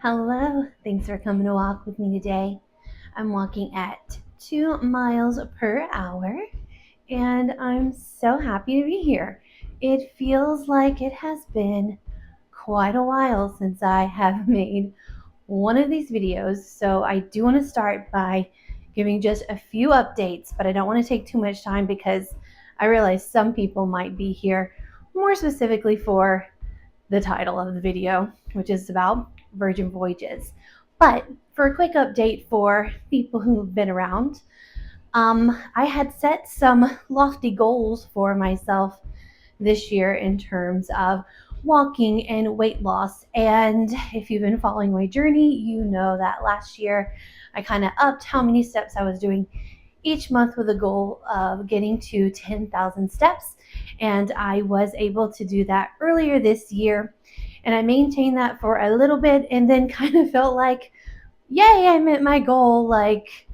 Hello, thanks for coming to walk with me today. I'm walking at 2 miles per hour and I'm so happy to be here. It feels like it has been quite a while since I have made one of these videos, so I do want to start by giving just a few updates, but I don't want to take too much time because I realize some people might be here more specifically for the title of the video, which is about Virgin Voyages. But for a quick update for people who've been around, I had set some lofty goals for myself this year in terms of walking and weight loss. And if you've been following my journey, you know that last year I kind of upped how many steps I was doing each month with a goal of getting to 10,000 steps. And I was able to do that earlier this year. And I maintained that for a little bit and then kind of felt like, yay, I met my goal. Like,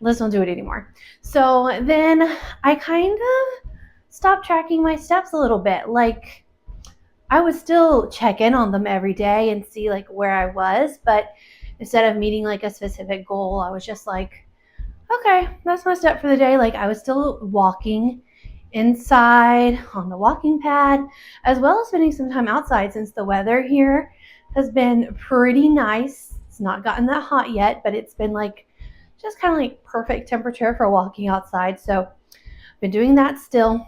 let's not do it anymore. So then I kind of stopped tracking my steps a little bit. Like, I would still check in on them every day and see like where I was, but instead of meeting like a specific goal, I was just like, okay, that's my step for the day. Like, I was still walking inside on the walking pad, as well as spending some time outside since the weather here has been pretty nice. It's not gotten that hot yet, but it's been like just kind of like perfect temperature for walking outside. So I've been doing that still,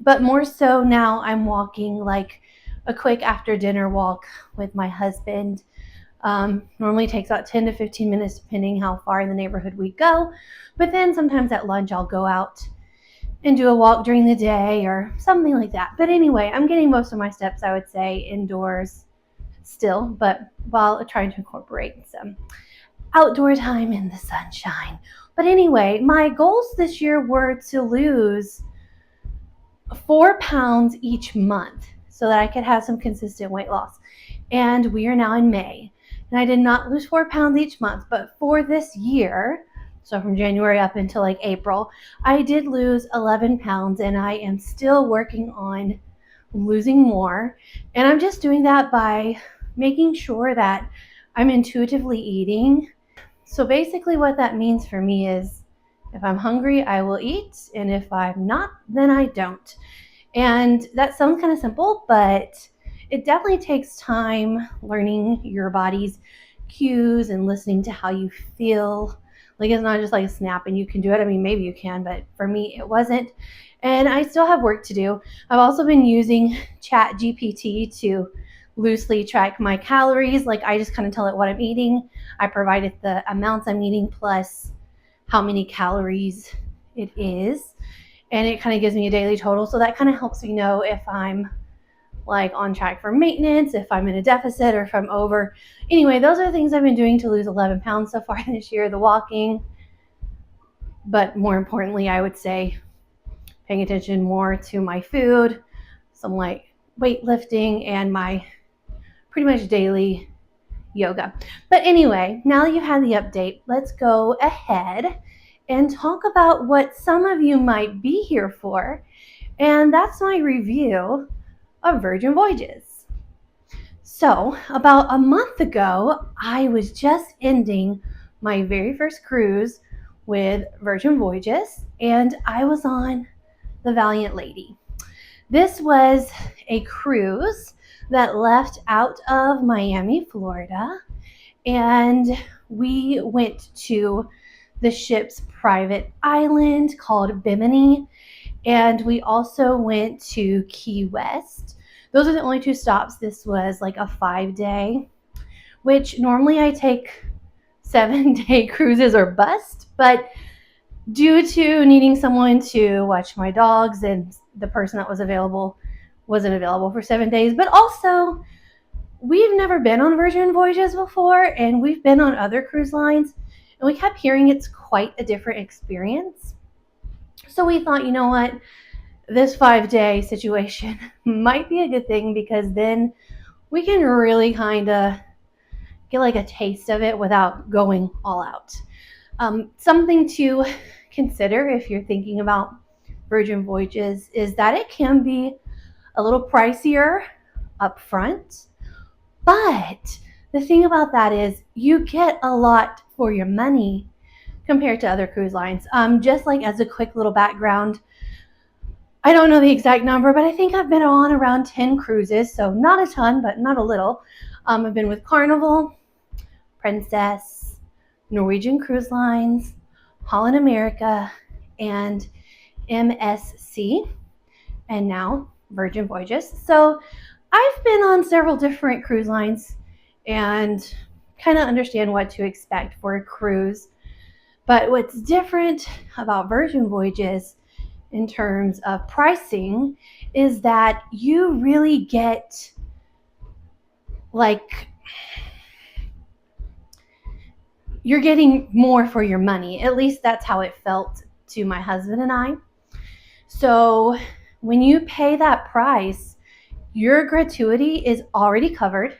but more so now I'm walking like a quick after dinner walk with my husband. Normally takes about 10 to 15 minutes depending how far in the neighborhood we go. But then sometimes at lunch I'll go out and do a walk during the day or something like that. But anyway, I'm getting most of my steps, I would say, indoors still, but while trying to incorporate some outdoor time in the sunshine. But anyway, my goals this year were to lose 4 pounds each month so that I could have some consistent weight loss. And we are now in May. And I did not lose 4 pounds each month, but for this year, so from January up until like April, I did lose 11 pounds and I am still working on losing more. And I'm just doing that by making sure that I'm intuitively eating. So basically what that means for me is if I'm hungry, I will eat. And if I'm not, then I don't. And that sounds kind of simple, but it definitely takes time learning your body's cues and listening to how you feel. Like, it's not just like a snap and you can do it. I mean, maybe you can, but for me, it wasn't. And I still have work to do. I've also been using Chat GPT to loosely track my calories. Like, I just kind of tell it what I'm eating. I provide it the amounts I'm eating plus how many calories it is. And it kind of gives me a daily total. So that kind of helps me know if I'm like on track for maintenance, if I'm in a deficit, or if I'm over. Anyway, those are the things I've been doing to lose 11 pounds so far this year, the walking. But more importantly, I would say paying attention more to my food, some like weightlifting, and my pretty much daily yoga. But anyway, now that you had the update, let's go ahead and talk about what some of you might be here for. And that's my review of Virgin Voyages. So about a month ago, I was just ending my very first cruise with Virgin Voyages, and I was on the Valiant Lady. This was a cruise that left out of Miami, Florida, and we went to the ship's private island called Bimini, and we also went to Key West. Those are the only 2 stops. This was like a 5-day, which normally I take 7-day cruises or bust, but due to needing someone to watch my dogs and the person that was available wasn't available for 7 days, but also we've never been on Virgin Voyages before, and we've been on other cruise lines, and we kept hearing it's quite a different experience. So we thought, you know what, this 5-day situation might be a good thing because then we can really kind of get like a taste of it without going all out. Something to consider if you're thinking about Virgin Voyages is that it can be a little pricier up front, but the thing about that is you get a lot for your money compared to other cruise lines. Just like as a quick little background, I don't know the exact number, but I think I've been on around 10 cruises, so not a ton, but not a little. I've been with Carnival, Princess, Norwegian Cruise Lines, Holland America, and MSC, and now Virgin Voyages. So I've been on several different cruise lines and kind of understand what to expect for a cruise. But what's different about Virgin Voyages in terms of pricing is that you really get like you're getting more for your money. At least that's how it felt to my husband and I. So when you pay that price, your gratuity is already covered.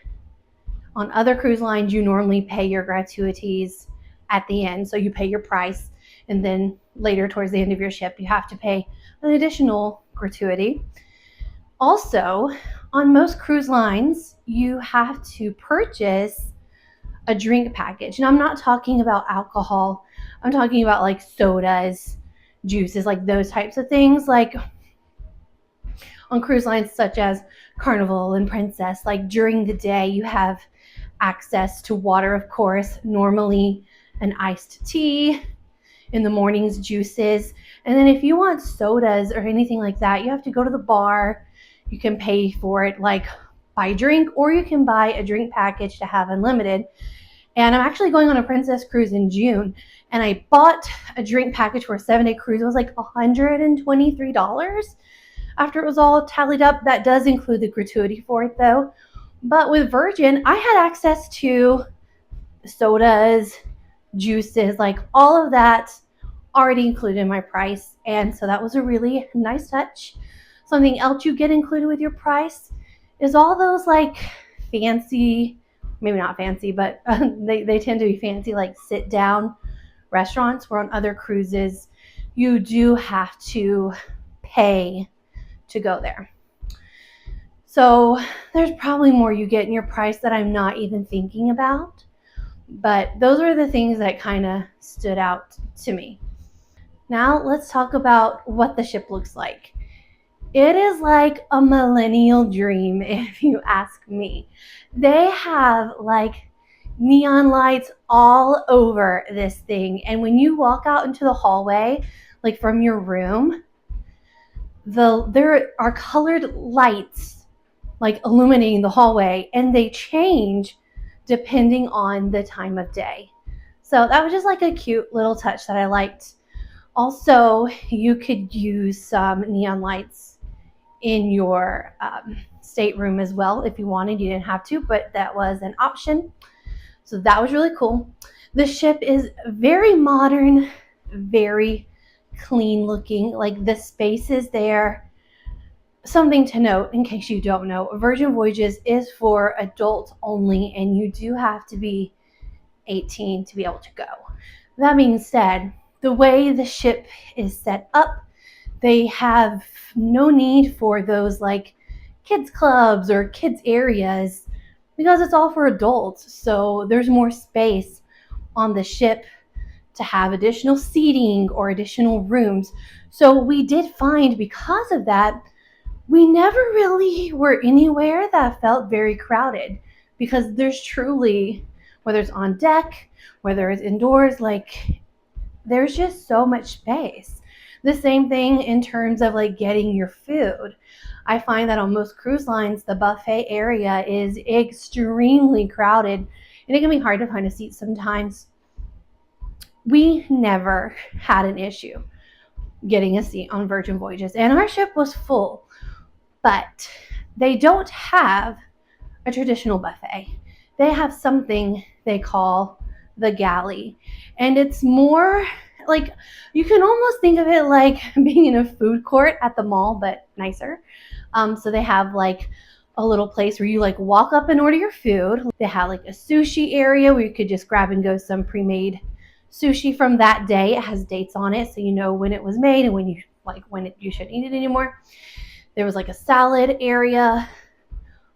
On other cruise lines, you normally pay your gratuities at the end. So you pay your price, and then later towards the end of your ship, you have to pay an additional gratuity. Also, on most cruise lines, you have to purchase a drink package. And I'm not talking about alcohol. I'm talking about like sodas, juices, like those types of things. Like on cruise lines such as Carnival and Princess, like during the day you have access to water, of course, normally an iced tea, in the mornings juices. And then if you want sodas or anything like that, you have to go to the bar. You can pay for it like by drink, or you can buy a drink package to have unlimited. And I'm actually going on a Princess cruise in June, and I bought a drink package for a 7-day cruise. It was like $123 after it was all tallied up. That does include the gratuity for it though. But with Virgin, I had access to sodas, juices, like all of that already included in my price. And so that was a really nice touch. Something else you get included with your price is all those like fancy, maybe not fancy, but they tend to be fancy, like sit down restaurants, where on other cruises you do have to pay to go there. So there's probably more you get in your price that I'm not even thinking about. But those are the things that kind of stood out to me. Now let's talk about what the ship looks like. It is like a millennial dream, if you ask me. They have like neon lights all over this thing. And when you walk out into the hallway, like from your room, there are colored lights like illuminating the hallway, and they change depending on the time of day. So that was just like a cute little touch that I liked. Also, you could use some neon lights in your stateroom as well if you wanted. You didn't have to, but that was an option. So that was really cool. The ship is very modern, very clean looking. Like the spaces there. Something to note, in case you don't know, Virgin Voyages is for adults only, and you do have to be 18 to be able to go. That being said, the way the ship is set up, they have no need for those like kids clubs or kids areas, because it's all for adults. So there's more space on the ship to have additional seating or additional rooms. So we did find, because of that, we never really were anywhere that felt very crowded, because there's truly, whether it's on deck, whether it's indoors, like there's just so much space. The same thing in terms of like getting your food. I find that on most cruise lines, the buffet area is extremely crowded, and it can be hard to find a seat sometimes. We never had an issue getting a seat on Virgin Voyages, and our ship was full. But they don't have a traditional buffet. They have something they call the galley. And it's more like, you can almost think of it like being in a food court at the mall, but nicer. So they have like a little place where you like walk up and order your food. They have like a sushi area where you could just grab and go some pre-made sushi from that day. It has dates on it, so you know when it was made and when you shouldn't eat it anymore. There was like a salad area,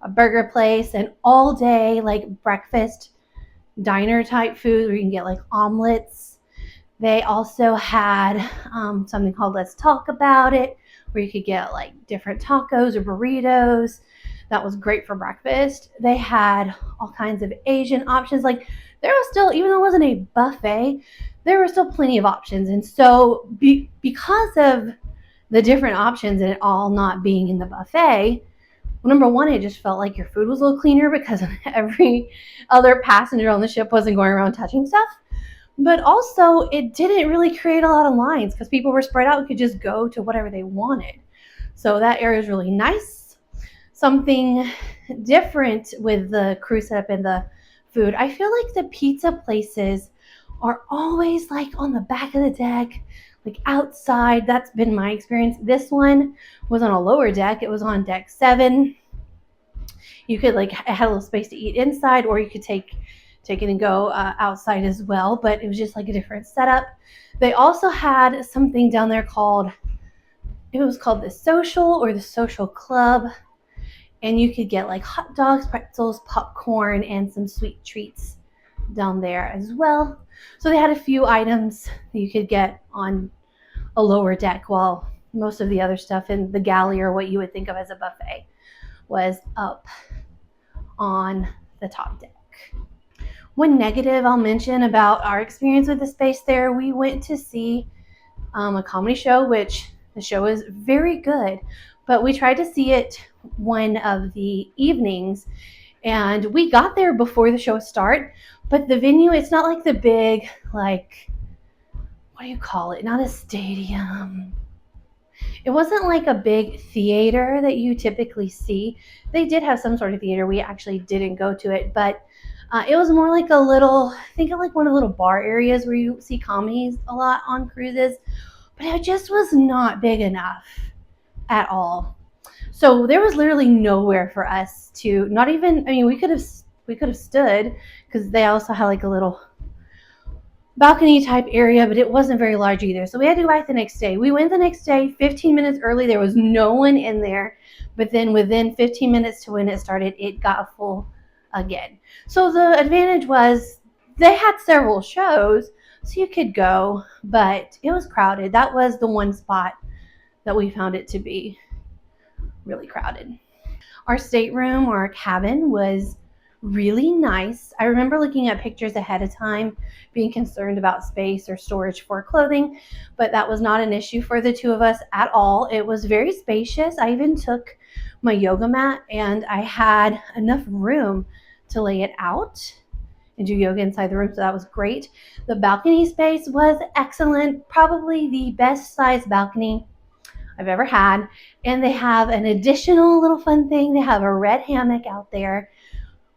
a burger place, and all day like breakfast diner type food where you can get like omelets. They also had something called Let's Talk About It, where you could get like different tacos or burritos. That was great for breakfast. They had all kinds of Asian options. Like there was still, even though it wasn't a buffet, there were still plenty of options. And so because of the different options and it all not being in the buffet, well, number one, it just felt like your food was a little cleaner because every other passenger on the ship wasn't going around touching stuff. But also, it didn't really create a lot of lines because people were spread out and could just go to whatever they wanted. So that area is really nice. Something different with the cruise setup and the food. I feel like the pizza places are always like on the back of the deck, like outside. That's been my experience. This one was on a lower deck. It was on deck 7. You could like, it had a little space to eat inside, or you could take it and go outside as well, but it was just like a different setup. They also had something down there called, it was called the Social or the Social Club, and you could get like hot dogs, pretzels, popcorn, and some sweet treats down there as well. So they had a few items that you could get on a lower deck, while most of the other stuff in the galley, or what you would think of as a buffet, was up on the top deck. One negative I'll mention about our experience with the space there, we went to see a comedy show, which the show is very good, but we tried to see it one of the evenings, and we got there before the show started, but the venue, it's not like the big, like, what do you call it? Not a stadium. It wasn't like a big theater that you typically see. They did have some sort of theater. We actually didn't go to it, but it was more like a little, think of like one of the little bar areas where you see comedies a lot on cruises, but it just was not big enough at all. So there was literally nowhere for us to, not even, I mean, we could have stood, because they also had like a little balcony type area, but it wasn't very large either. So we had to go back the next day. We went the next day, 15 minutes early. There was no one in there, but then within 15 minutes to when it started, it got full again. So the advantage was they had several shows, so you could go, but it was crowded. That was the one spot that we found it to be really crowded. Our stateroom or our cabin was really nice. I remember looking at pictures ahead of time, being concerned about space or storage for clothing, but that was not an issue for the two of us at all. It was very spacious. I even took my yoga mat, and I had enough room to lay it out and do yoga inside the room, so that was great. The balcony space was excellent, probably the best size balcony I've ever had. And they have an additional little fun thing. They have a red hammock out there,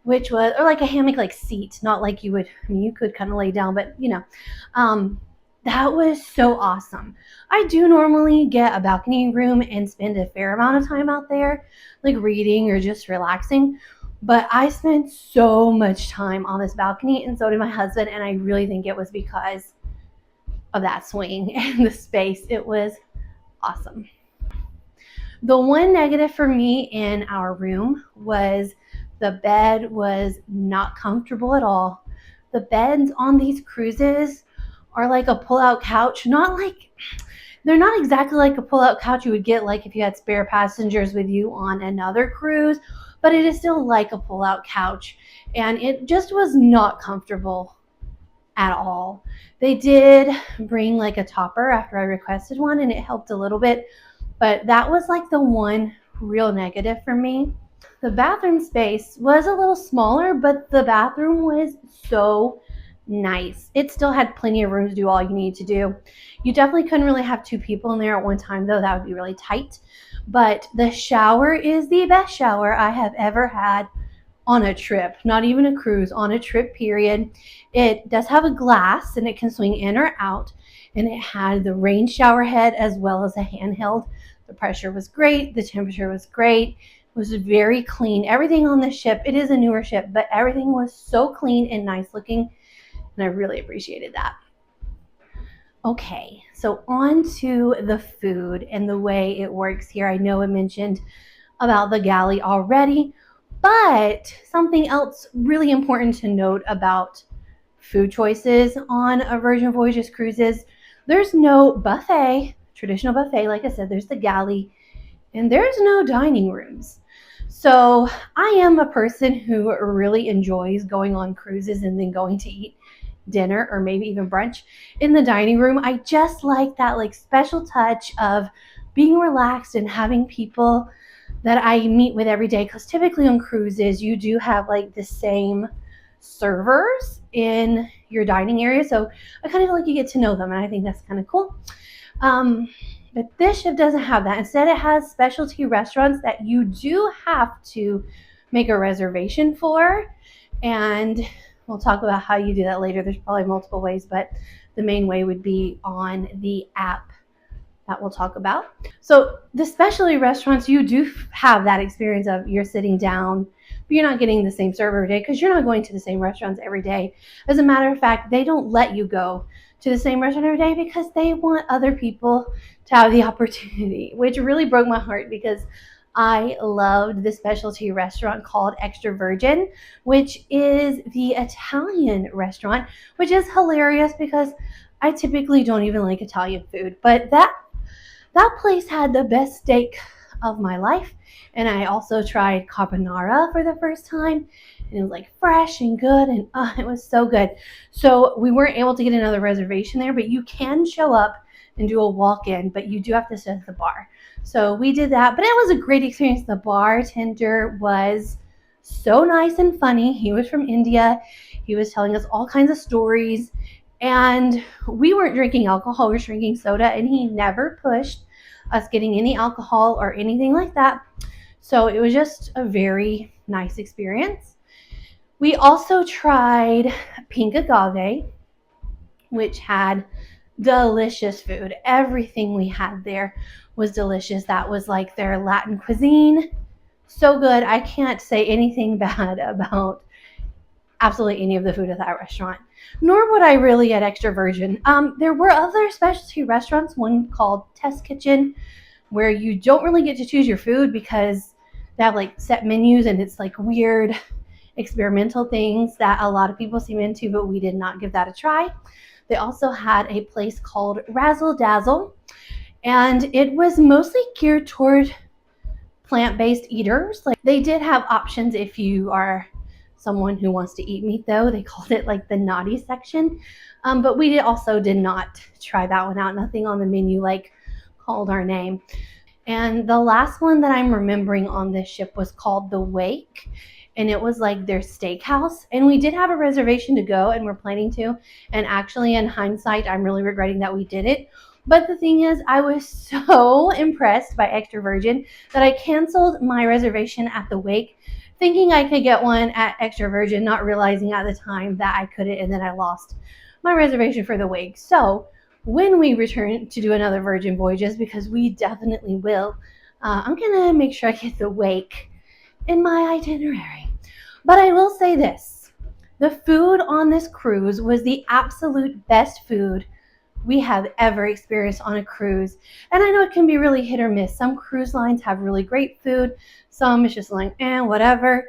which was, or like a hammock like seat, not like you would, I mean, you could kind of lay down, but you know, that was so awesome. I do normally get a balcony room and spend a fair amount of time out there, like reading or just relaxing, but I spent so much time on this balcony, and so did my husband, and I really think it was because of that swing and the space. It was awesome. The one negative for me in our room was the bed was not comfortable at all. The beds on these cruises are like a pull-out couch, they're not exactly like a pull-out couch you would get like if you had spare passengers with you on another cruise, but it is still like a pull-out couch, and it just was not comfortable at all. They did bring like a topper after I requested one, and it helped a little bit, but that was like the one real negative for me. The bathroom space was a little smaller, but the bathroom was so nice. It still had plenty of room to do all you need to do. You definitely couldn't really have 2 people in there at one time, though. That would be really tight. But the shower is the best shower I have ever had on a trip, not even a cruise, on a trip period. It does have a glass, and it can swing in or out, and it had the rain shower head as well as a handheld. The pressure was great. The temperature was great. It was very clean. Everything on the ship, it is a newer ship, but everything was so clean and nice looking, and I really appreciated that. Okay, so on to the food and the way it works here. I know I mentioned about the galley already, But something else really important to note about food choices on a Virgin Voyages cruises, there's no buffet, traditional buffet. Like I said, there's the galley, and there's no dining rooms. So I am a person who really enjoys going on cruises and then going to eat dinner or maybe even brunch in the dining room. I just like that like special touch of being relaxed and having people that I meet with every day, because typically on cruises you do have like the same servers in your dining area, so I kind of feel like you get to know them, and I think that's kind of cool. um, but this ship doesn't have that. Instead, it has specialty restaurants that you do have to make a reservation for, and we'll talk about how you do that later. There's probably multiple ways, but the main way would be on the app that we'll talk about. So the specialty restaurants, you do have that experience of you're sitting down, but you're not getting the same server every day because you're not going to the same restaurants every day. As a matter of fact, they don't let you go to the same restaurant every day because they want other people to have the opportunity, which really broke my heart because I loved the specialty restaurant called Extra Virgin, which is the Italian restaurant, which is hilarious because I typically don't even like Italian food, but that place had the best steak of my life. And I also tried carbonara for the first time. And it was like fresh and good. And it was so good. So we weren't able to get another reservation there, but you can show up and do a walk in, but you do have to sit at the bar. So we did that. But it was a great experience. The bartender was so nice and funny. He was from India. He was telling us all kinds of stories. And we weren't drinking alcohol, we were drinking soda, and he never pushed us getting any alcohol or anything like that. So it was just a very nice experience. We also tried pink agave, which had delicious food. Everything we had there was delicious. That was like their Latin cuisine. So good. I can't say anything bad about absolutely any of the food at that restaurant, nor would I really at Extra Virgin. There were other specialty restaurants, one called Test Kitchen, where you don't really get to choose your food because they have like set menus and it's like weird experimental things that a lot of people seem into, but we did not give that a try. They also had a place called Razzle Dazzle, and it was mostly geared toward plant-based eaters. Like they did have options if you are someone who wants to eat meat, though. They called it like the naughty section. But we also did not try that one out. Nothing on the menu like called our name. And the last one that I'm remembering on this ship was called the Wake, and it was like their steakhouse. And we did have a reservation to go, and we're planning to. And actually, in hindsight, I'm really regretting that we did it. But the thing is, I was so impressed by Extra Virgin that I canceled my reservation at the Wake, thinking I could get one at Extra Virgin, not realizing at the time that I couldn't, and then I lost my reservation for the Wake. So when we return to do another Virgin Voyages, because we definitely will, I'm going to make sure I get the Wake in my itinerary. But I will say this. The food on this cruise was the absolute best food we have ever experienced on a cruise. And I know it can be really hit or miss. Some cruise lines have really great food. Some it's just like, whatever.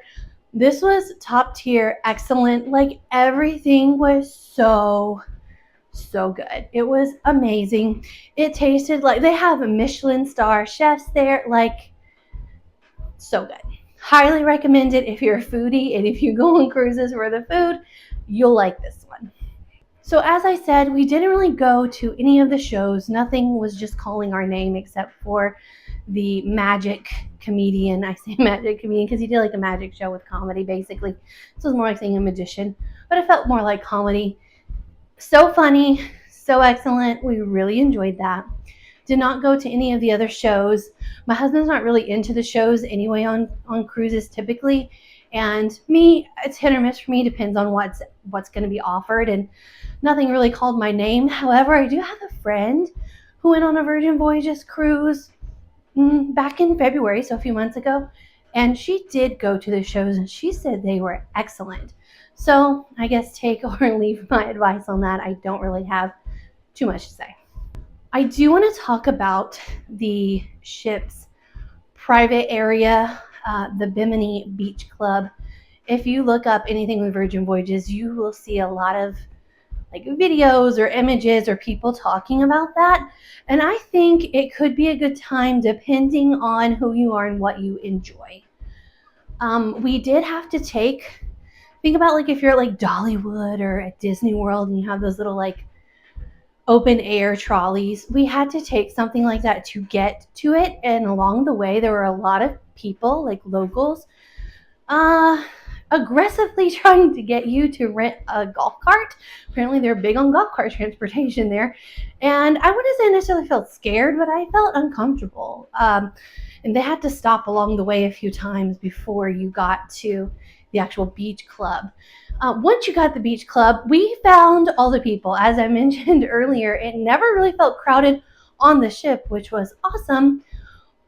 This was top tier, excellent. Like everything was so good. It was amazing. It tasted like they have a Michelin star chefs there. Like so good. Highly recommend it if you're a foodie and if you go on cruises for the food, you'll like this one. So as I said, we didn't really go to any of the shows. Nothing was just calling our name except for the magic comedian. I say magic comedian because he did like a magic show with comedy, basically. This was more like saying a magician, but it felt more like comedy. So funny, so excellent. We really enjoyed that. Did not go to any of the other shows. My husband's not really into the shows anyway on cruises typically. And me, it's hit or miss for me, depends on what's going to be offered, and nothing really called my name. However, I do have a friend who went on a Virgin Voyages cruise back in February, so a few months ago, and she did go to the shows, and she said they were excellent. So I guess take or leave my advice on that. I don't really have too much to say. I do want to talk about the ship's private area. the Bimini Beach Club. If you look up anything with Virgin Voyages, you will see a lot of like videos or images or people talking about that. And I think it could be a good time depending on who you are and what you enjoy. We did have to think about like if you're at like Dollywood or at Disney World and you have those little like open air trolleys. We had to take something like that to get to it. And along the way, there were a lot of people, like locals, uh, aggressively trying to get you to rent a golf cart. Apparently, they're big on golf cart transportation there. And I wouldn't say necessarily felt scared, but I felt uncomfortable. And they had to stop along the way a few times before you got to the actual beach club. Once you got the beach club, we found all the people. As I mentioned earlier, it never really felt crowded on the ship, which was awesome.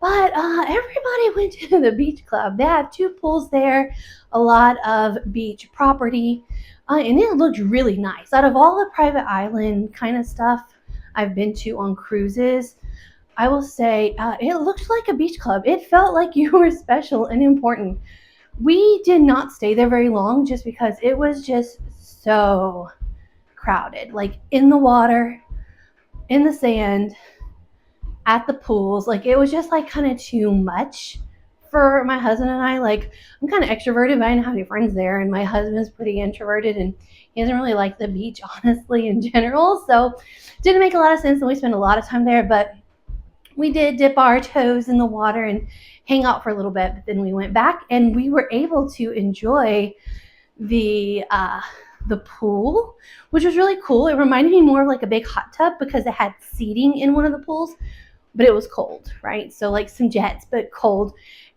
But everybody went to the beach club. They have 2 pools there, a lot of beach property, and it looked really nice. Out of all the private island kind of stuff I've been to on cruises, I will say it looked like a beach club. It felt like you were special and important. We did not stay there very long just because it was just so crowded. Like in the water, in the sand, at the pools. Like it was just like kind of too much for my husband and I. Like I'm kind of extroverted, but I didn't have any friends there, and my husband's pretty introverted and he doesn't really like the beach, honestly, in general. So it didn't make a lot of sense, and we spent a lot of time there, but we did dip our toes in the water and hang out for a little bit. But then we went back and we were able to enjoy the pool, which was really cool. It reminded me more of like a big hot tub because it had seating in one of the pools, but it was cold, right? So like some jets, but cold.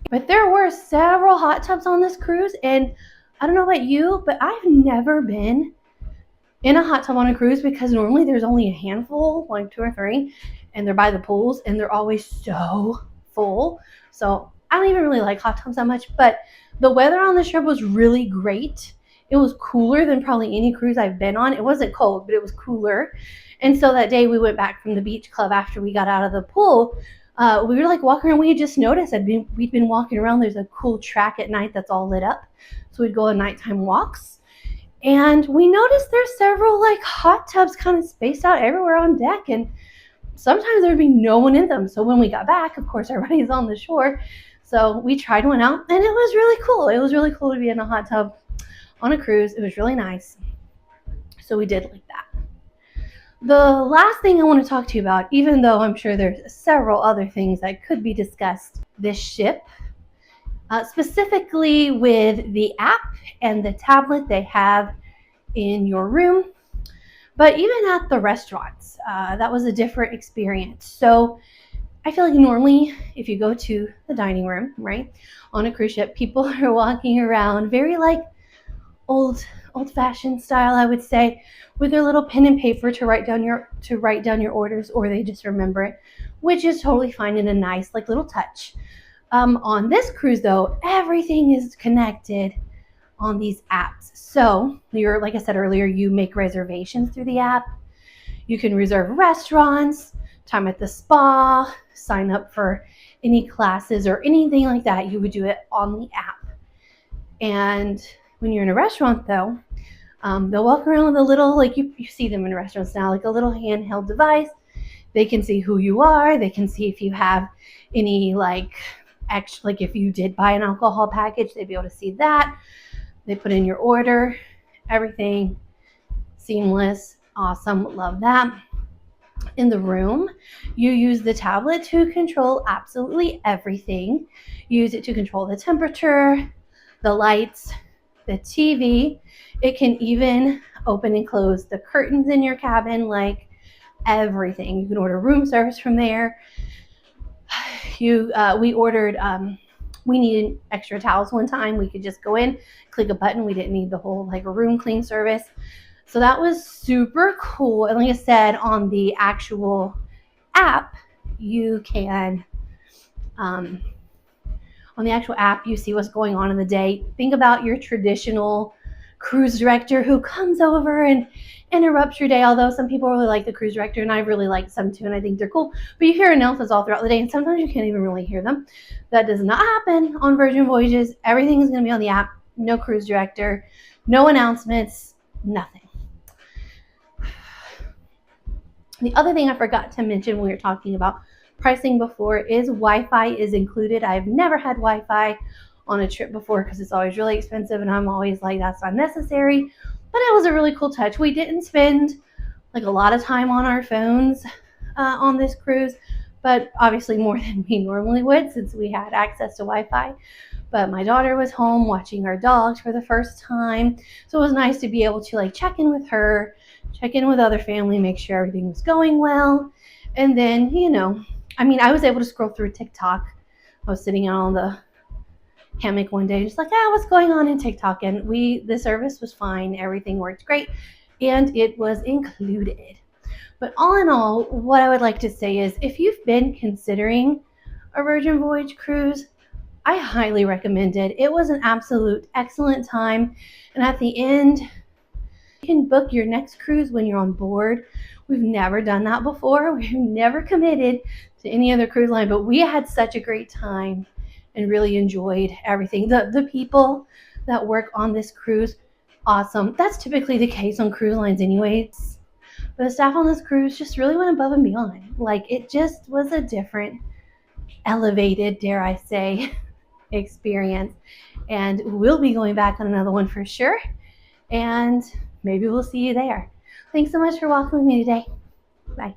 But there were several hot tubs on this cruise, and I don't know about you, but I've never been in a hot tub on a cruise because normally there's only a handful, like 2 or 3, and they're by the pools and they're always so full. So I don't even really like hot tubs that much, but the weather on the ship was really great. It was cooler than probably any cruise I've been on. It wasn't cold, but it was cooler. And so that day we went back from the beach club after we got out of the pool. We were like walking around. We had just noticed we'd been walking around. There's a cool track at night that's all lit up. So we'd go on nighttime walks. And we noticed there's several like hot tubs kind of spaced out everywhere on deck. And sometimes there'd be no one in them. So when we got back, of course, everybody's on the shore. So we tried one out and it was really cool. It was really cool to be in a hot tub on a cruise. It was really nice. So we did like that. The last thing I want to talk to you about, even though I'm sure there's several other things that could be discussed, this ship, specifically with the app and the tablet they have in your room, but even at the restaurants, that was a different experience. So I feel like normally if you go to the dining room, right, on a cruise ship, people are walking around very like old-fashioned style, I would say, with their little pen and paper to write down your orders, or they just remember it, which is totally fine and a nice like little touch. On this cruise though, everything is connected on these apps. So you're, like I said earlier, you make reservations through the app. You can reserve restaurants, time at the spa, sign up for any classes or anything like that. You would do it on the app. And when you're in a restaurant though, they'll walk around with a little, like you see them in restaurants now, like a little handheld device. They can see who you are. They can see if you have any like if you did buy an alcohol package, they'd be able to see that. They put in your order, everything seamless, awesome, love that. In the room, you use the tablet to control absolutely everything. Use it to control the temperature, the lights, the TV. It can even open and close the curtains in your cabin, like everything. You can order room service from there. We needed extra towels one time. We could just go in, click a button. We didn't need the whole like room clean service. So that was super cool. And like I said, on the actual app, you can, on the actual app, you see what's going on in the day. Think about your traditional cruise director who comes over and interrupts your day, although some people really like the cruise director, and I really like some too, and I think they're cool. But you hear announcements all throughout the day, and sometimes you can't even really hear them. That does not happen on Virgin Voyages. Everything is going to be on the app. No cruise director, no announcements, nothing. The other thing I forgot to mention when we were talking about pricing before is Wi-Fi is included. I've never had Wi-Fi on a trip before because it's always really expensive, and I'm always like, that's not necessary. But it was a really cool touch. We didn't spend like a lot of time on our phones on this cruise, but obviously more than we normally would since we had access to Wi-Fi. But my daughter was home watching our dogs for the first time, so it was nice to be able to like check in with her, check in with other family, make sure everything was going well. And then, I was able to scroll through TikTok. I was sitting on the hammock one day, just like, what's going on in TikTok? And the service was fine, everything worked great, and it was included. But all in all, what I would like to say is, if you've been considering a Virgin Voyage cruise, I highly recommend it. It was an absolute excellent time. And at the end, you can book your next cruise when you're on board. We've never done that before. We've never committed to any other cruise line, but we had such a great time and really enjoyed everything. The people that work on this cruise, awesome. That's typically the case on cruise lines anyways. But the staff on this cruise just really went above and beyond. Like, it just was a different, elevated, dare I say, experience. And we'll be going back on another one for sure. And maybe we'll see you there. Thanks so much for walking with me today. Bye.